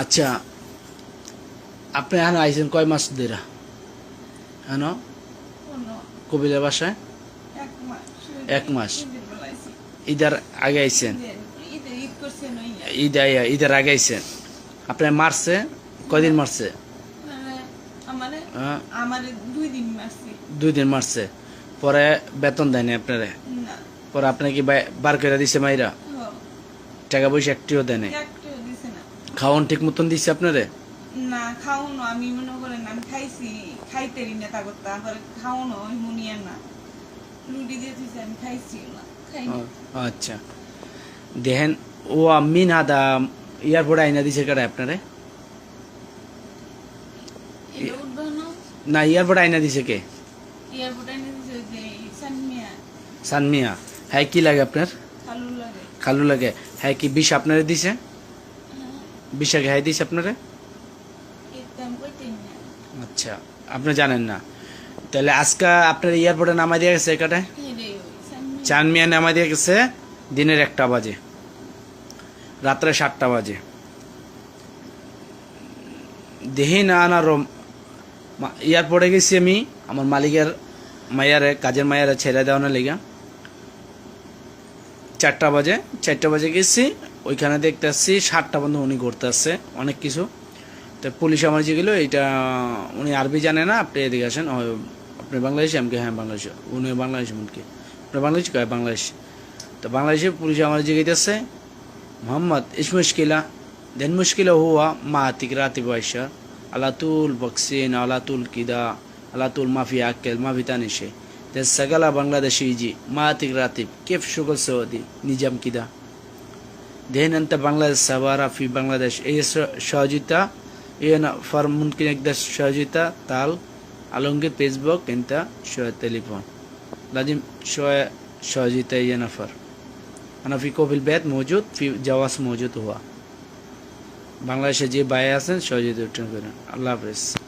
আচ্ছা, আপনি এখানে আইছেন কয় মাস ধরে? কেন কবিলের বাসায়? 1 মাস। ঈদের আগে আইছেন? ঈদের আগে আইছেন। আপনার মারছে কয়দিন মারছে? 2 দিন মারছে। পরে বেতন দেয়নি আপনারে? পরে আপনি কি বার করে দিছে মাইরা? টাকা পয়সা একটিও দেয়নি? খাওয়ান ঠিক মতন দিছে আপনারে? না খাওনো আমি মনে করেন আমি খাইছি খাইতেরি না তা করতে আবার খাওনো মুনিয়া না রুটি দিয়ে দিছে আমি খাইছি না খাইনি। আচ্ছা দেখেন ও মিন হাদা এয়ারপোর্ট আইনা দিছে কারা আপনারে? না এয়ারপোর্ট আইনা দিছে কে? এয়ারপোর্ট আইনা দিছে যে সানমিয়া। সানমিয়া। হ্যাঁ কি লাগে আপনার? খালু লাগে। খালু লাগে। হ্যাঁ কি বিষ আপনারে দিছে? বিষ আগে হ্যাঁ দিছে আপনারে? আচ্ছা আপনি জানেন না তাহলে আজকে আপনার এয়ারপোর্টে নামাই দিয়ে গেছে একাটে? চানমিয়া নামাই দিয়ে গেছে দিনের 1টা বাজে, রাত্রে 7টা বাজে। দেহি না না এয়ারপোর্টে গেছি আমি আমার মালিকের মায়ারে কাজের মায়ারে ছেড়ে দেওয়ানোর লেগা 4টা বাজে গেছি। ওইখানে দেখতে আসছি 7টা পর্যন্ত উনি ঘুরতে আসছে অনেক কিছু। তো পুলিশ আমার যে গেলো এইটা উনি আরবি জানে না, আপনি এদিকে আসেন। আপনি বাংলাদেশি? আমি হ্যাঁ বাংলাদেশি। উনি বাংলাদেশি মনকে আপনি বাংলাদেশি কয় বাংলাদেশ। তো বাংলাদেশে পুলিশ আমার জিজ্ঞাসা মোহাম্মদ ইস মুশকিলা দেন মুশকিলা হুয়া মা আতিক রাতিব আয়সা আলাতুল বক্সিন আলাতুল কিদা আলাতুল মাফি আক্কেল মাফি তানিশে সাগালা বাংলাদেশি জি মা আতিক রাতিব কেফ শুগল সৌদি নিজাম কিদা দেন অন্ত বাংলাদেশ সাবারা ফি বাংলাদেশ এই সহযোগিতা ফর মুমকিন একদাস সহযোগিতা তাল আলমগীর ফেসবুক ইনতা শোয় টেলিফোন लाजिम शोय शौजीता ये नफ़र अना फ़ी कोफिल बैत मौजूद फ़ी जवास मौजूद हुआ बांग्लादेश जी बाय आसन शौजीत रिटर्न करें। अल्लाह हाफ़िज़।